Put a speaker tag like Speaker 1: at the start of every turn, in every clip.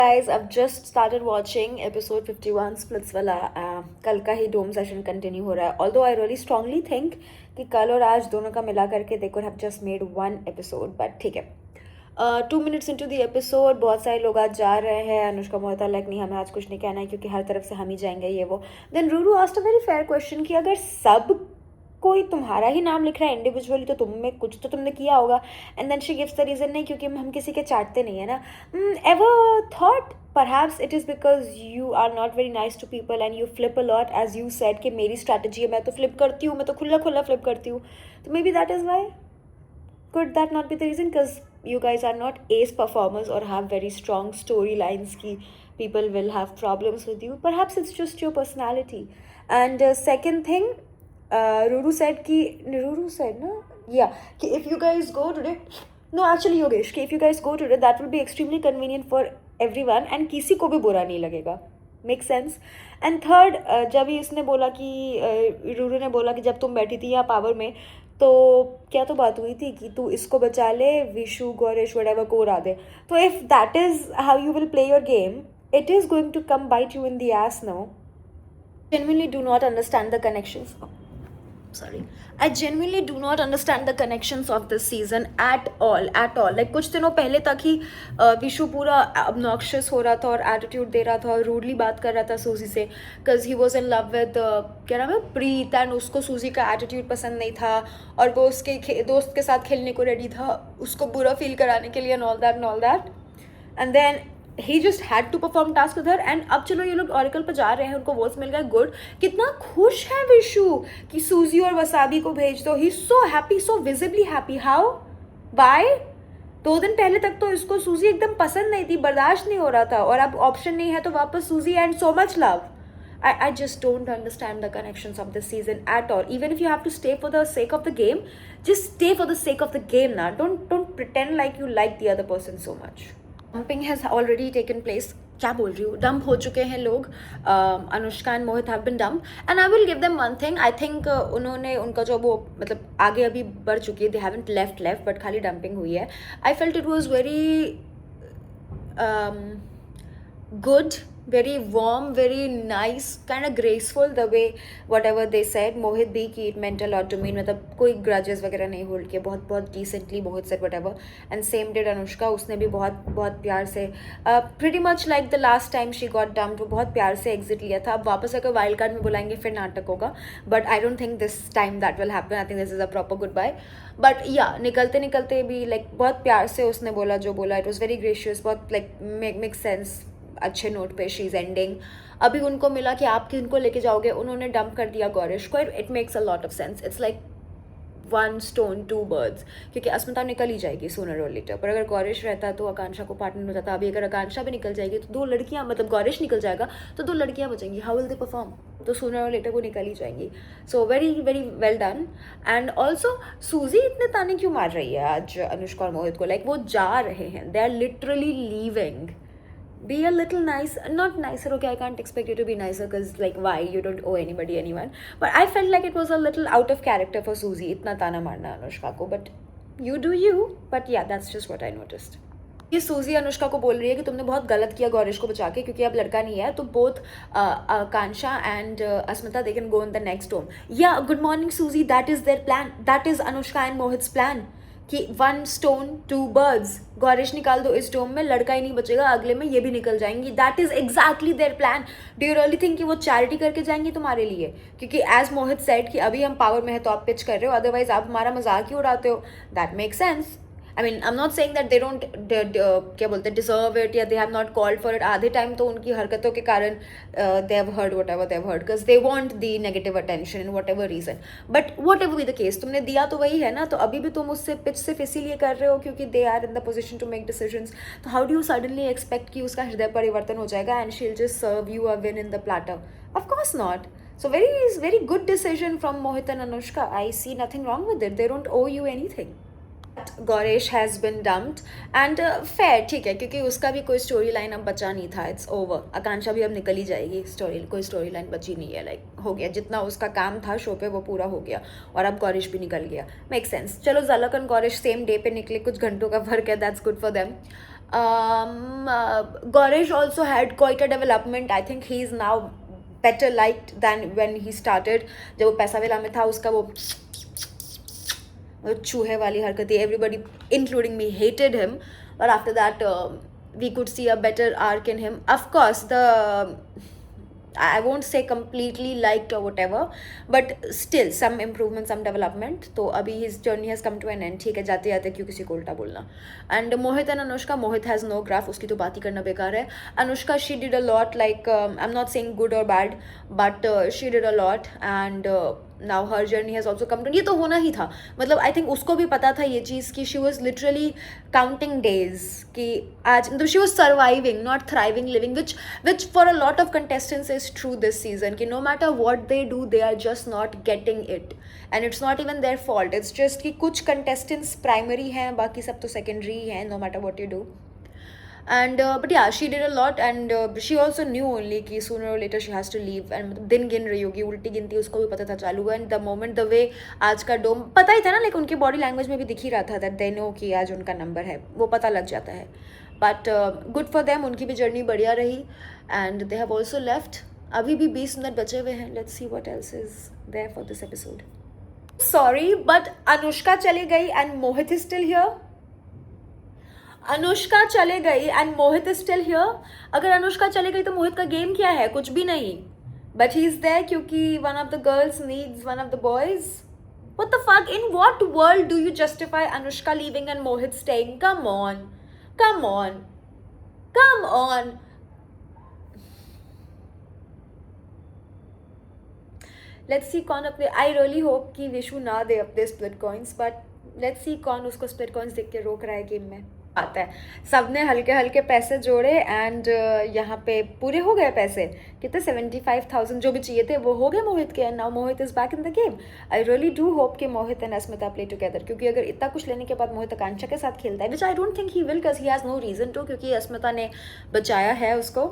Speaker 1: Guys, I've just started watching episode 51 Splits वाला कल का ही डोम सेशन कंटिन्यू हो रहा है. Although I really strongly think कि कल और आज दोनों का मिला करके they could have just made one episode, but ठीक है. 2 minutes into the episode बहुत सारे लोग आज जा रहे हैं. अनुष्का मोहिता लाइक नहीं, हमें आज कुछ नहीं कहना है क्योंकि हर तरफ से हम ही जाएंगे ये वो. Then Ruru asked a very fair question कि अगर सब कोई तुम्हारा ही नाम लिख रहा है इंडिविजुअली तो तुम में कुछ तो तुमने किया होगा. And then she gives the reason नहीं क्योंकि हम किसी के चाटते नहीं है ना. Ever thought perhaps it is because you are not very nice to people and you flip a lot as you said कि मेरी स्ट्रैटेजी है, मैं तो फ्लिप करती हूँ, मैं तो खुला खुला फ्लिप करती हूँ. तो may be that is why. Could that not be the reason? Because you guys are not ace performers or have very strong storylines ki people will have problems with you. Perhaps it's just your personality. And second thing, Ruru said na, yeah, ki if you guys go today, no actually Yogesh, ki if you guys go today, that will be extremely convenient for everyone and किसी को भी बुरा नहीं लगेगा. Make sense. And third, जब ही इसने बोला कि रूरू ने बोला कि जब तुम बैठी थी यहाँ पावर में तो क्या तो बात हुई थी कि तू इसको बचा ले, विशु गौरेश वडेवर को उड़ा दे. तो if that is how you will play your game, it is going to come bite you in the ass now. Genuinely do not understand the connections. I genuinely do not understand the connections of this season at all. Like कुछ दिनों पहले तक ही विशु पूरा obnoxious हो रहा था और attitude दे रहा था और rudely बात कर रहा था सूजी से because he was in love with क्या नाम है, प्रीत, and उसको सूजी का attitude पसंद नहीं था और वो उसके दोस्त के साथ खेलने को ready था उसको बुरा feel कराने के लिए and all that. And then he just had to perform task with her. And अब चलो ये लोग ऑरिकल पर जा रहे हैं, उनको वोट्स मिल गए, गुड. कितना खुश है विशु कि सूजी और वसाबी को भेज दो. He so happy, so visibly happy. How, by? 2 दिन पहले तक तो इसको सूजी एकदम पसंद नहीं थी, बर्दाश्त नहीं हो रहा था, और अब ऑप्शन नहीं है तो वापस सूजी and so much love. I just don't understand the connections of this season at all. Even if you have to stay for the sake of the game, just stay for the sake of the game now. Don't pretend like you like the other person so much. Dumping has already taken place. क्या बोल रही हूँ, dump हो चुके हैं लोग. Anushka and Mohit have been dump and I will give them one thing. I think उन्होंने उनका जो वो मतलब आगे अभी बढ़ चुकी है, दे हैवंट लेफ्ट बट खाली डंपिंग हुई है. I felt it was very good, very warm, very nice, kind of graceful the way whatever they said. मोहित भी कि it meant a lot to me, मतलब कोई grudges वगैरह नहीं होल्ड किया, बहुत decently Mohit said whatever. And same did Anushka, उसने भी बहुत प्यार से pretty much like the last time she got dumped, वो बहुत प्यार से exit लिया था. अब वापस अगर वाइल्ड कार्ड में बुलाएंगे फिर नाटक होगा, but I don't think this time that will happen. I think this is a proper goodbye. But yeah, निकलते भी like बहुत प्यार से उसने बोला जो बोला. It was very gracious, बहुत like makes sense. अच्छे नोट पे शी इज़ एंडिंग. अभी उनको मिला कि आप किनको लेके जाओगे, उन्होंने डंप कर दिया गौरेश को. It makes a lot of sense. It's like 1 stone 2 birds, क्योंकि अस्मिता निकल ही जाएगी सूनर और लेटर. पर अगर गौरेश रहता तो आकांक्षा को पार्टनर हो जाता. अभी अगर आकांक्षा भी निकल जाएगी तो 2 लड़कियां, मतलब गौरेश निकल जाएगा तो 2 लड़कियां बचेंगी. How will they perform? तो सूनर और लेटर को निकल ही जाएंगी. So very very well done. And also सूजी इतने ताने क्यों मार रही है आज अनुष्का और मोहित को? लाइक वो जा रहे हैं, they are literally leaving. Be a little nice, not nicer, okay, I can't expect you to be nicer because like why, you don't owe anybody anyone. But I felt like it was a little out of character for Suzy itna ताना मारना अनुष्का को. But you do you. But yeah, that's just what I noticed. ये सूजी अनुष्का को बोल रही है कि तुमने बहुत गलत किया गौरेश को बचा के, क्योंकि अब लड़का नहीं है तो both Akanksha and Asmita they can go in the next home. या गुड मॉर्निंग सूजी, that is their plan, that is Anushka and Mohit's plan कि 1 stone 2 birds. गौरेश निकाल दो इस डोम में, लड़का ही नहीं बचेगा, अगले में ये भी निकल जाएंगी. That is exactly their plan. Do you really think कि वो चैरिटी करके जाएंगी तुम्हारे लिए? क्योंकि एज मोहित सेड कि अभी हम पावर में है तो आप पिच कर रहे हो, अदरवाइज आप हमारा मजाक ही उड़ाते हो. That make sense. I mean, I'm not saying that they don't क्या बोलते हैं deserve it या they have not called for it. आधे टाइम तो उनकी हरकतों के कारण they have heard whatever they have heard because they want the negative attention in whatever reason. But whatever be the case, तुमने दिया तो वही है ना. तो अभी भी तुम उससे पिच सिर्फ इसीलिए कर रहे हो क्योंकि they are in the position to make decisions. तो how do you suddenly expect कि उसका हृदय परिवर्तन हो जाएगा and she'll just serve you a win in the platter? Of course not. So very good decision from Mohit and Anushka. I see nothing wrong with it. They don't owe you anything. Gauresh has been dumped and fair, ठीक है, क्योंकि उसका भी कोई story line अब बचा नहीं था. It's over. आकांक्षा भी अब निकल ही जाएगी, कोई स्टोरी लाइन बची नहीं है. लाइक हो गया, जितना उसका काम था शो पे वो पूरा हो गया और अब गौरेश भी निकल गया. Make sense. चलो झलक एंड गौरेश सेम डे पे निकले, कुछ घंटों का फर्क है, that's good for them. Gaurish also had quite a development. I think he is now better liked than when he started. जब वो पैसा वेला में था उसका वो चूहे वाली हरकतें, everybody including me hated him, but after that we could see a better arc in him. Of course, I won't say completely liked or whatever, but still some improvement, some development. तो अभी his journey has come to an end. ठीक है, जाते जाते क्यों किसी को उल्टा बोलना. And Mohit and Anushka, Mohit has no graph, उसकी तो बात ही करना बेकार है. Anushka, she did a lot, like I'm not saying good or bad, but she did a lot, and now her journey has also come to. ये तो होना ही था, मतलब I think उसको भी पता था ये चीज़ कि she was literally counting days कि आज, मतलब she was surviving, not thriving, living, which for a lot of contestants is true this season कि no matter what they do they are just not getting it, and it's not even their fault, it's just कि कुछ contestants primary हैं, बाकी सब तो secondary हैं, no matter what you do. And but yeah, she did a lot, and she also knew only कि sooner or later she has to leave, and मतलब दिन गिन रही होगी, उल्टी गिनती उसको भी पता था चालू. and the moment the way आज का डोम पता ही था ना, लाइक उनकी बॉडी लैंग्वेज में भी दिख ही रहा था that they know कि आज उनका नंबर है, वो पता लग जाता है. बट गुड फॉर देम, उनकी भी जर्नी बढ़िया रही, and they have also left. अभी भी 20 मिनट बचे हुए हैं. Let's see what else is there for this episode. Sorry but Anushka चली गई and Mohit is still here. Anushka चले गई and Mohit is still here. अगर अनुष्का चले गई तो मोहित का गेम क्या है? कुछ भी नहीं. बट ही इज देयर क्योंकि one of the girls needs one of the boys. What the fuck? In what world do you justify Anushka leaving and Mohit staying? Come on. Come on. Come on. Let's see कौन अपने, I really hope कि विशु ना दे अपने split coins, but let's see कौन उसको split coins देख के रोक रहा है गेम में. आता है सबने हल्के हल्के पैसे जोड़े एंड यहाँ पे पूरे हो गए पैसे. कितने? 75,000 जो भी चाहिए थे वो हो गए मोहित के. And now Mohit is back in the game. I really do hope कि मोहित एंड अस्मिता प्ले टुगेदर, क्योंकि अगर इतना कुछ लेने के बाद मोहित आकांक्षा के साथ खेलता है, which I don't think he will, because he has no reason to, क्योंकि अस्मिता ने बचाया है उसको.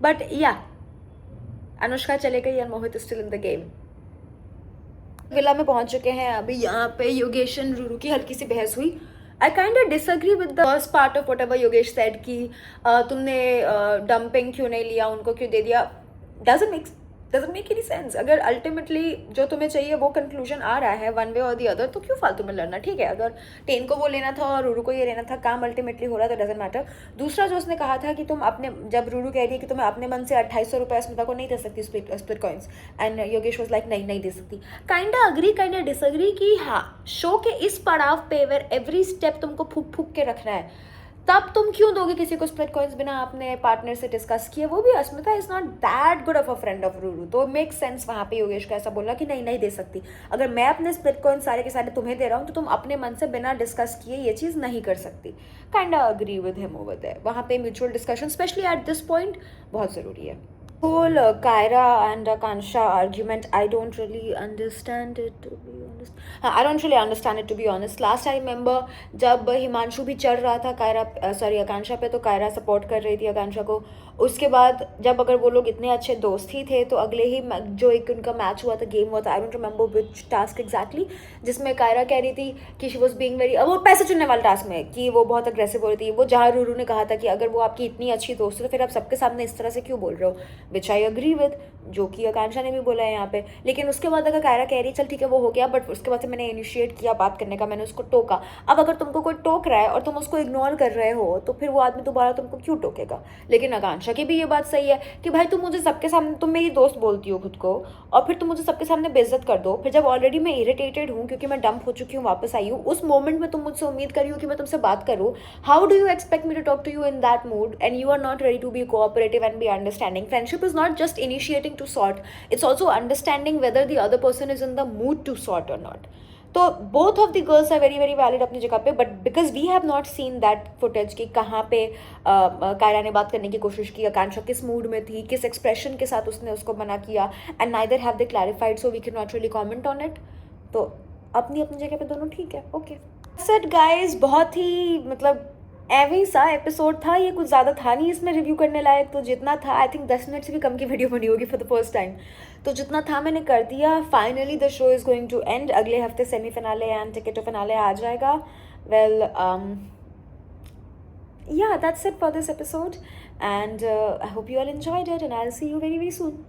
Speaker 1: बट या अनुष्का चले गई and Mohit is still in the game. Villa में पहुंच चुके हैं अभी. यहाँ पे योगेश एंड रूरू की हल्की सी बहस हुई. I kind of disagree with the first part of whatever Yogesh said कि तुमने डंपिंग क्यों नहीं लिया, उनको क्यों दे दिया. doesn't make any sense. अगर अल्टीमेटली जो तुम्हें चाहिए वो कंक्लूजन आ रहा है वन वे और दी अदर, तो क्यों फालतू में लड़ना. ठीक है, अगर टेन को वो लेना था और रूरू को ये लेना था, काम अल्टीमेटली हो रहा है तो डजेंट मैटर. दूसरा जो उसने कहा था कि तुम अपने, जब रूरू कह रही है कि तुम्हें अपने मन से 2800 रुपये अस्मिता को नहीं दे सकती split coins, and Yogesh was like नहीं दे सकती. काइंडा अग्री काइंडा डिसअग्री कि हाँ, शो के इस पड़ाव पे वेर एवरी स्टेप तुमको फूक फूक के रखना है, तब तुम क्यों दोगे किसी को स्प्लिट कॉइन्स बिना आपने पार्टनर से डिस्कस किए. वो भी Asmita is not that good of a friend of Ruru, तो मेक सेंस वहाँ पे योगेश का ऐसा बोला कि नहीं दे सकती. अगर मैं अपने स्प्लिट कॉइन्स सारे के सारे तुम्हें दे रहा हूँ तो तुम अपने मन से बिना डिस्कस किए ये चीज़ नहीं कर सकती. Kinda agree with him over there. वहाँ पे mutual discussion specially at this point बहुत ज़रूरी है. whole Kyra and Akansha argument, I don't really understand it, to be honest. I don't really understand it, to be honest. Last I remember जब हिमांशु भी चढ़ रहा था आकांक्षा पे, तो कायरा सपोर्ट कर रही थी आकांक्षा को. उसके बाद जब अगर वो लोग इतने अच्छे दोस्त ही थे तो अगले ही जो एक उनका मैच हुआ था, गेम हुआ था, I don't remember which task exactly, जिसमें कायरा कह रही थी कि शी वॉज बीइंग वेरी, वो पैसे चुनने वाले टास्क में, कि वो बहुत अग्रेसिव हो रही थी. वो जहाँ रूरू ने कहा था कि अगर वो आपकी इतनी अच्छी दोस्त है तो फिर आप सबके सामने इस तरह से क्यों बोल रहे हो, विच आई अग्री विद, जो कि आकांक्षा ने भी बोला है यहाँ पे. लेकिन उसके बाद अगर कायरा कह रही चल ठीक है वो हो गया, बट उसके बाद से मैंने इनिशिएट किया बात करने का, मैंने उसको टोका. अब अगर तुमको कोई टोक रहा है और तुम उसको इग्नोर कर रहे हो तो फिर वो आदमी दोबारा तुमको क्यों टोकेगा. लेकिन आकांक्षा की भी ये बात सही है कि भाई तुम मुझे सबके सामने, तुम मेरी दोस्त बोलती हो खुद को और फिर तुम मुझे सबके सामने बेइज्जत कर दो. फिर जब ऑलरेडी मैं इरिटेटेड हूँ क्योंकि मैं डंप हो चुकी हूँ, वापस आई हूँ, उस मोमेंट में तुम मुझसे उम्मीद करी हो कि मैं तुमसे बात करूँ. How do you expect me to talk to you in that mood and you are not ready to be cooperative and be understanding. Friendship is not just initiating to sort, it's also understanding whether the other person is in the mood to sort or not. तो both of the girls are very very valid अपनी जगह पे, but because we have not seen that footage कि कहाँ पे कायरा ने बात करने की कोशिश की, आकांक्षा किस मूड में थी, किस एक्सप्रेशन के साथ उसने उसको मना किया, and neither have they clarified, so we cannot really comment on it. तो अपनी अपनी जगह पे दोनों ठीक है. ओके सर गाइज, बहुत ही मतलब एवरी सा एपिसोड था ये, कुछ ज़्यादा था नहीं इसमें रिव्यू करने लायक. तो जितना था, आई थिंक 10 मिनट से भी कम की वीडियो बनी होगी फॉर द फर्स्ट टाइम, तो जितना था मैंने कर दिया. Finally the show is going to end. अगले हफ्ते सेमीफिनाले एंड टिकट फिनाले आ जाएगा. Well yeah, that's it for this episode. And I hope you all enjoyed it, and I'll see you very, very soon.